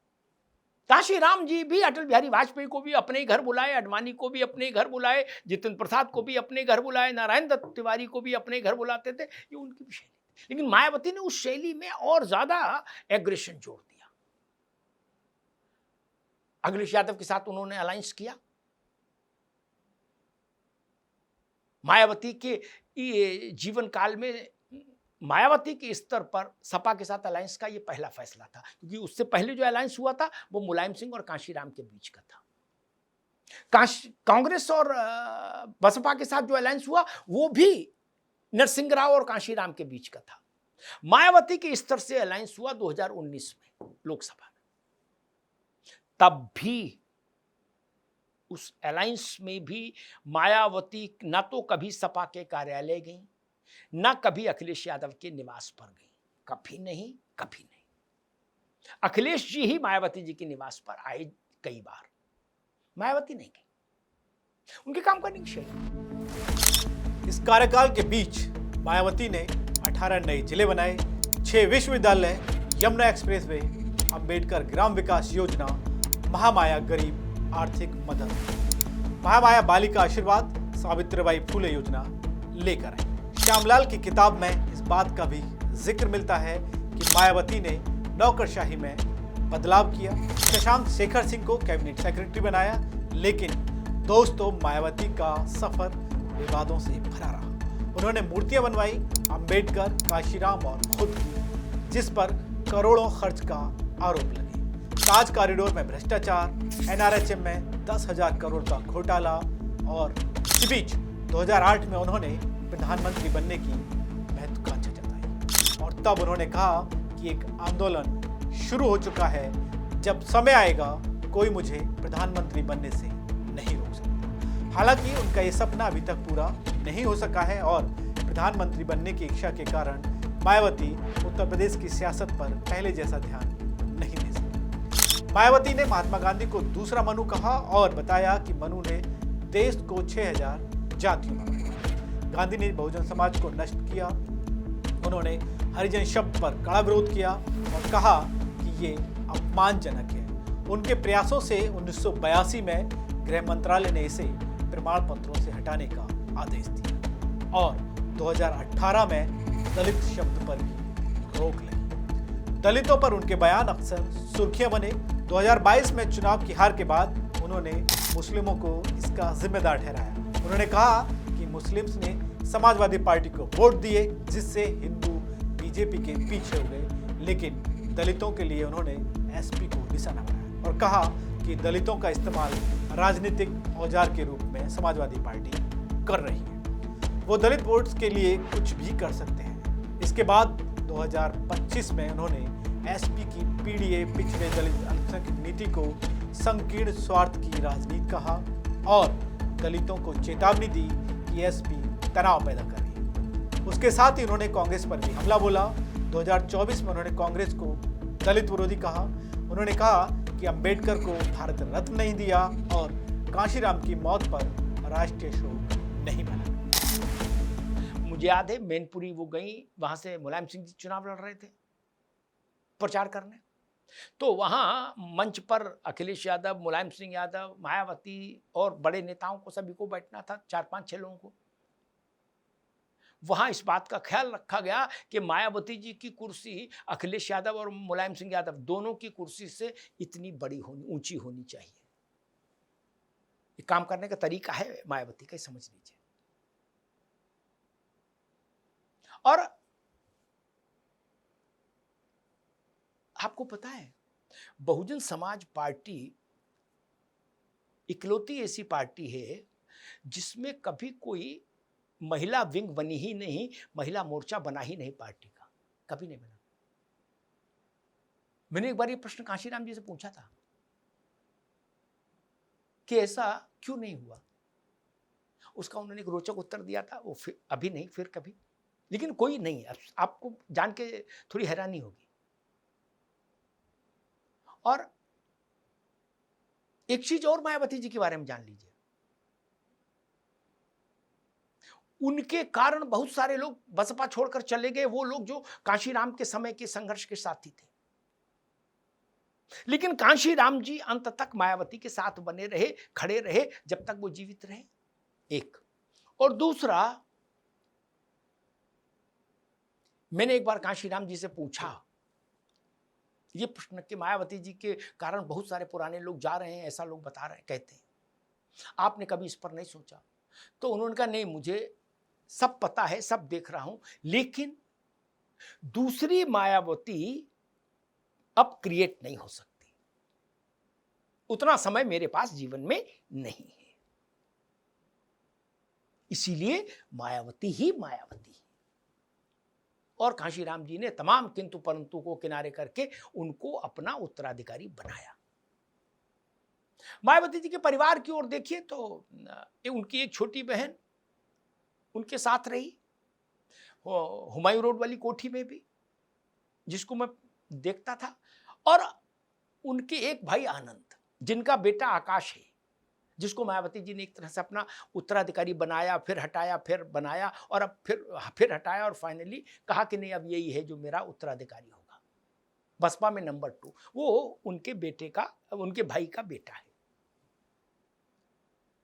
कांशीराम जी भी अटल बिहारी वाजपेयी को भी अपने घर बुलाए, अडवाणी को भी अपने घर बुलाए, जितेंद्र प्रसाद को भी अपने घर बुलाए, नारायण दत्त तिवारी को भी अपने घर बुलाते थे। ये उनकी भी शैली थी। लेकिन मायावती ने उस शैली में और ज्यादा एग्रेशन जोड़ दिया। अखिलेश यादव के साथ उन्होंने अलायंस किया। मायावती के जीवन काल में मायावती के स्तर पर सपा के साथ अलायंस का ये पहला फैसला था, क्योंकि उससे पहले जो अलायंस हुआ था वो मुलायम सिंह और कांशीराम के बीच का था। कांग्रेस और बसपा के साथ जो अलायंस हुआ वो भी नरसिंह राव और कांशीराम के बीच का था। मायावती के स्तर से अलायंस हुआ 2019 में लोकसभा में। तब भी उस अलायंस में भी मायावती न तो कभी सपा के कार्यालय गई, न कभी अखिलेश यादव के निवास पर गई, कभी नहीं, कभी नहीं। अखिलेश जी ही मायावती जी के निवास पर आए कई बार, मायावती नहीं गई। उनके काम करने की शैली। इस कार्यकाल के बीच मायावती ने 18 नए जिले बनाए, 6 विश्वविद्यालय, यमुना एक्सप्रेसवे, अंबेडकर ग्राम विकास योजना, महामाया गरीब आर्थिक मदद, महामाया बालिका आशीर्वाद, सावित्रीबाई फूले योजना लेकर आए। श्यामलाल की किताब में इस बात का भी जिक्र मिलता है कि मायावती ने नौकरशाही में बदलाव किया, शशांक शेखर सिंह को कैबिनेट सेक्रेटरी बनाया, लेकिन दोस्तों मायावती का सफर विवादों से भरा रहा। उन्होंने मूर्तियां बनवाई अंबेडकर, काशीराम और खुद की, जिस पर करोड़ों खर्च का आरोप लगे। ताज कॉरिडोर में भ्रष्टाचार, एनआरएचएम में 10,000 करोड़ का घोटाला, और इस बीच 2008 में उन्होंने प्रधानमंत्री बनने की महत्वाकांक्षा जताई और तब उन्होंने कहा कि एक आंदोलन शुरू हो चुका है, जब समय आएगा कोई मुझे प्रधानमंत्री बनने से नहीं रोक सकता। हालांकि उनका ये सपना अभी तक पूरा नहीं हो सका है और प्रधानमंत्री बनने की इच्छा के कारण मायावती उत्तर प्रदेश की सियासत पर पहले जैसा ध्यान नहीं दे सकी। मायावती ने महात्मा गांधी को दूसरा मनु कहा और बताया कि मनु ने देश को 6000 जातियों में बांटा। गांधी ने बहुजन समाज को नष्ट किया। उन्होंने हरिजन शब्द पर कड़ा विरोध किया और कहा कि ये अपमानजनक है। उनके प्रयासों से 1982 में गृह मंत्रालय ने इसे प्रमाण पत्रों से हटाने का आदेश दिया और 2018 में दलित शब्द पर भी रोक लगी। दलितों पर उनके बयान अक्सर सुर्खियां बने। 2022 में चुनाव की हार के बाद उन्होंने मुस्लिमों को इसका जिम्मेदार ठहराया। उन्होंने कहा कि मुस्लिम्स ने समाजवादी पार्टी को वोट दिए, जिससे हिंदू बीजेपी के पीछे हो गए, लेकिन दलितों के लिए उन्होंने एसपी को निशाना बनाया और कहा कि दलितों का इस्तेमाल राजनीतिक औजार के रूप में समाजवादी पार्टी कर रही है। वो दलित वोट्स के लिए कुछ भी कर सकते हैं। इसके बाद 2025 में उन्होंने एसपी की पीडीए पिछड़े दलित अल्पसंख्यक नीति को संकीर्ण स्वार्थ की राजनीति कहा और दलितों को चेतावनी दी कि एसपी तनाव पैदा कर रही है। उसके साथ ही उन्होंने कांग्रेस पर भी हमला बोला। 2024 में उन्होंने कांग्रेस को दलित विरोधी कहा। उन्होंने कहा कि अंबेडकर को भारत रत्न नहीं दिया और काशीराम की मौत पर राष्ट्रीय शोक नहीं मनाया। मुझे याद है मैनपुरी वो गई, वहां से मुलायम सिंह जी चुनाव लड़ रहे थे प्रचार करने, तो वहां मंच पर अखिलेश यादव, मुलायम सिंह यादव, मायावती और बड़े नेताओं को सभी को बैठना था, 4-5-6 लोगों को। वहां इस बात का ख्याल रखा गया कि मायावती जी की कुर्सी अखिलेश यादव और मुलायम सिंह यादव दोनों की कुर्सी से इतनी बड़ी होनी, ऊंची होनी चाहिए। ये काम करने का तरीका है मायावती का, समझ लीजिए। और आपको पता है बहुजन समाज पार्टी इकलौती ऐसी पार्टी है जिसमें कभी कोई महिला विंग बनी ही नहीं, महिला मोर्चा बना ही नहीं पार्टी का, कभी नहीं बना। मैंने एक बार ये प्रश्न काशीराम जी से पूछा था कि ऐसा क्यों नहीं हुआ। उसका उन्होंने एक रोचक उत्तर दिया था, वो फिर अभी नहीं फिर कभी, लेकिन कोई नहीं। आपको जान के थोड़ी हैरानी होगी। और एक चीज और मायावती जी के बारे में जान लीजिए, उनके कारण बहुत सारे लोग बसपा छोड़कर चले गए, वो लोग जो काशीराम के समय के संघर्ष के साथी थे। लेकिन काशीराम जी अंत तक मायावती के साथ बने रहे, खड़े रहे जब तक वो जीवित रहे, एक। और दूसरा, मैंने एक बार काशीराम जी से पूछा ये प्रश्न कि मायावती जी के कारण बहुत सारे पुराने लोग जा रहे हैं, ऐसा लोग बता रहे हैं, कहते हैं, आपने कभी इस पर नहीं सोचा? तो उन्होंने कहा नहीं, मुझे सब पता है, सब देख रहा हूं, लेकिन दूसरी मायावती अब क्रिएट नहीं हो सकती, उतना समय मेरे पास जीवन में नहीं है, इसीलिए मायावती ही मायावती है। और काशीराम जी ने तमाम किंतु परंतु को किनारे करके उनको अपना उत्तराधिकारी बनाया। मायावती जी के परिवार की ओर देखिए तो उनकी एक छोटी बहन उनके साथ रही, हुमायूं रोड वाली कोठी में भी, जिसको मैं देखता था, और उनके एक भाई आनंद, जिनका बेटा आकाश है, जिसको मायावती जी ने एक तरह से अपना उत्तराधिकारी बनाया, फिर हटाया, फिर बनाया, और अब फिर हटाया, और फाइनली कहा कि नहीं, अब यही है जो मेरा उत्तराधिकारी होगा। बसपा में नंबर 2 वो उनके बेटे का, उनके भाई का बेटा है।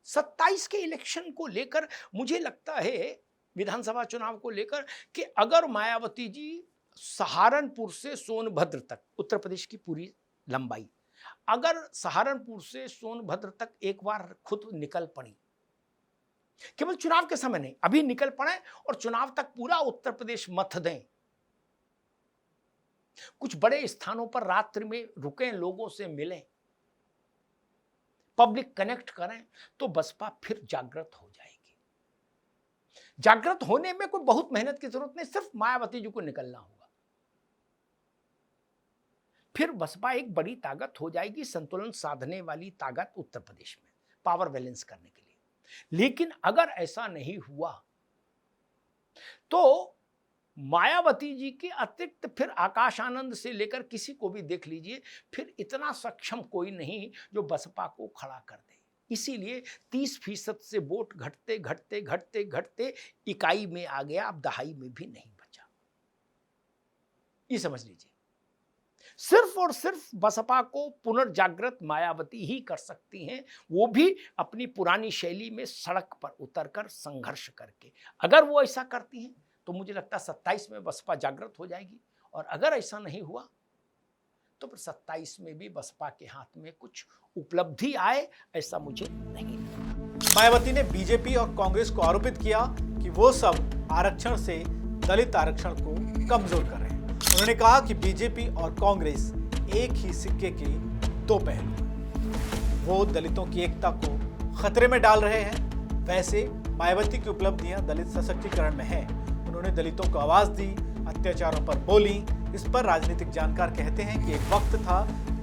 27 के इलेक्शन को लेकर मुझे लगता है, विधानसभा चुनाव को लेकर, कि अगर मायावती जी सहारनपुर से सोनभद्र तक, उत्तर प्रदेश की पूरी लंबाई, अगर सहारनपुर से सोनभद्र तक एक बार खुद निकल पड़ी, केवल चुनाव के समय नहीं, अभी निकल पड़े और चुनाव तक पूरा उत्तर प्रदेश मथ दें, कुछ बड़े स्थानों पर रात्रि में रुकें, लोगों से मिलें, पब्लिक कनेक्ट करें, तो बसपा फिर जागृत हो जाएगी। जागृत होने में कोई बहुत मेहनत की जरूरत नहीं, सिर्फ मायावती जी को निकलना होगा, फिर बसपा एक बड़ी ताकत हो जाएगी, संतुलन साधने वाली ताकत उत्तर प्रदेश में, पावर बैलेंस करने के लिए। लेकिन अगर ऐसा नहीं हुआ तो मायावती जी के अतिरिक्त फिर आकाश आनंद से लेकर किसी को भी देख लीजिए, फिर इतना सक्षम कोई नहीं जो बसपा को खड़ा कर दे। इसीलिए 30% से वोट घटते घटते घटते घटते इकाई में आ गया, अब दहाई में भी नहीं बचा। ये समझ लीजिए, सिर्फ और सिर्फ बसपा को पुनर्जागृत मायावती ही कर सकती हैं, वो भी अपनी पुरानी शैली में सड़क पर उतरकर संघर्ष करके। अगर वो ऐसा करती हैं तो मुझे लगता है 27 में बसपा जागृत हो जाएगी, और अगर ऐसा नहीं हुआ तो फिर 27 में भी बसपा के हाथ में कुछ उपलब्धि आए, ऐसा मुझे नहीं लगता। मायावती ने बीजेपी और कांग्रेस को आरोपित किया कि वो सब आरक्षण से दलित आरक्षण को कमजोर कर रहे हैं। उन्होंने कहा कि बीजेपी और कांग्रेस एक ही सिक्के के दो पहलू हैं। वो दलितों की एकता को खतरे में डाल रहे हैं। वैसे मायावती की उपलब्धियां दलित सशक्तिकरण में हैं। उन्होंने दलितों को आवाज दी, अत्याचारों पर बोली। इस पर राजनीतिक जानकार कहते हैं कि एक वक्त था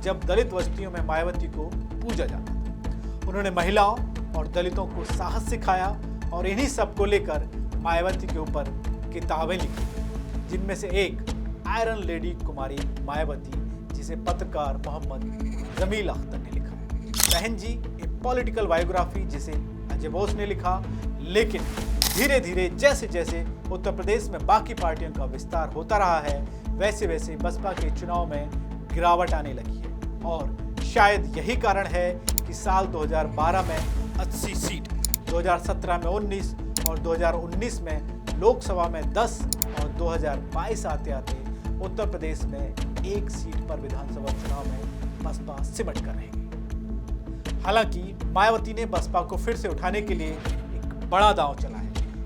जब दलित बस्तियों में मायावती को पूजा जाता था। उन्होंने महिलाओं और दलितों को साहस सिखाया, और इन्हीं सब को लेकर मायावती के ऊपर किताबें लिखी, जिनमें से एक आयरन लेडी कुमारी मायावती, जिसे पत्रकार मोहम्मद जमील अख्तर ने लिखा है। बहन जी ए पॉलिटिकल बायोग्राफी, जिसे अजय बोस ने लिखा। लेकिन धीरे धीरे जैसे जैसे उत्तर प्रदेश में बाकी पार्टियों का विस्तार होता रहा है, वैसे वैसे बसपा के चुनाव में गिरावट आने लगी है। और शायद यही कारण है कि साल 2012 में 80 सीट, 2017 में 19 और 2019 में लोकसभा में 10 और 2022 आते आते उत्तर प्रदेश में 1 सीट पर विधानसभा चुनाव में बसपा सिमट कर रहेगी। हालांकि मायावती ने बसपा को फिर से उठाने के लिए एक बड़ा दांव चला है।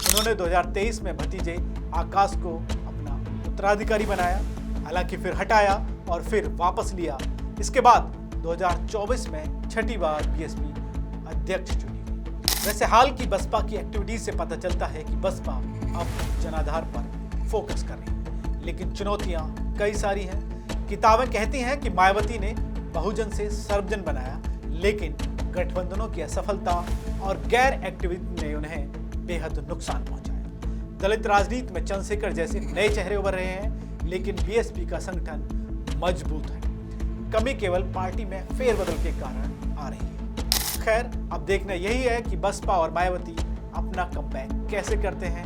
उन्होंने 2023 में भतीजे आकाश को अपना उत्तराधिकारी बनाया, हालांकि फिर हटाया और फिर वापस लिया। इसके बाद 2024 में छठी बार बीएसपी अध्यक्ष चुनी गई। वैसे हाल की बसपा की एक्टिविटीज से पता चलता है कि बसपा अब जनाधार पर फोकस कर रही है, लेकिन चुनौतियां कई सारी हैं। किताबें कहती हैं कि मायावती ने बहुजन से सर्वजन बनाया, लेकिन गठबंधनों की असफलता और गैर एक्टिविटी ने उन्हें बेहद नुकसान पहुंचाया। दलित राजनीति में चंद्रशेखर जैसे नए चेहरे उभर रहे हैं, लेकिन बीएसपी का संगठन मजबूत है। कमी केवल पार्टी में फेरबदल के कारण आ रही है। खैर, अब देखना यही है कि बसपा और मायावती अपना कमबैक कैसे करते हैं,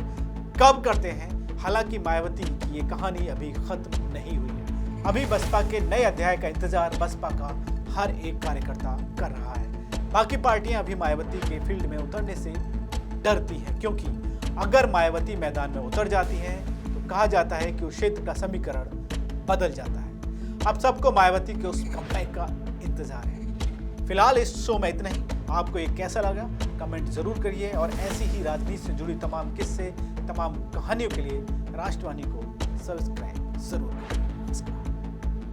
कब करते हैं। हालांकि मायावती की ये कहानी अभी खत्म नहीं हुई है। अभी बसपा के नए अध्याय का इंतजार बसपा का हर एक कार्यकर्ता कर रहा है। बाकी पार्टियां अभी मायावती के फील्ड में उतरने से डरती हैं, क्योंकि अगर मायावती मैदान में उतर जाती हैं तो कहा जाता है कि उस क्षेत्र का समीकरण बदल जाता है। अब सबको मायावती के उस कमबैक का इंतजार है। फिलहाल इस शो में इतना ही। आपको ये कैसा लगा कमेंट जरूर करिए, और ऐसी ही राजनीति से जुड़ी तमाम किस्से, तमाम कहानियों के लिए राष्ट्रवाणी को सब्सक्राइब जरूर करें। नमस्कार।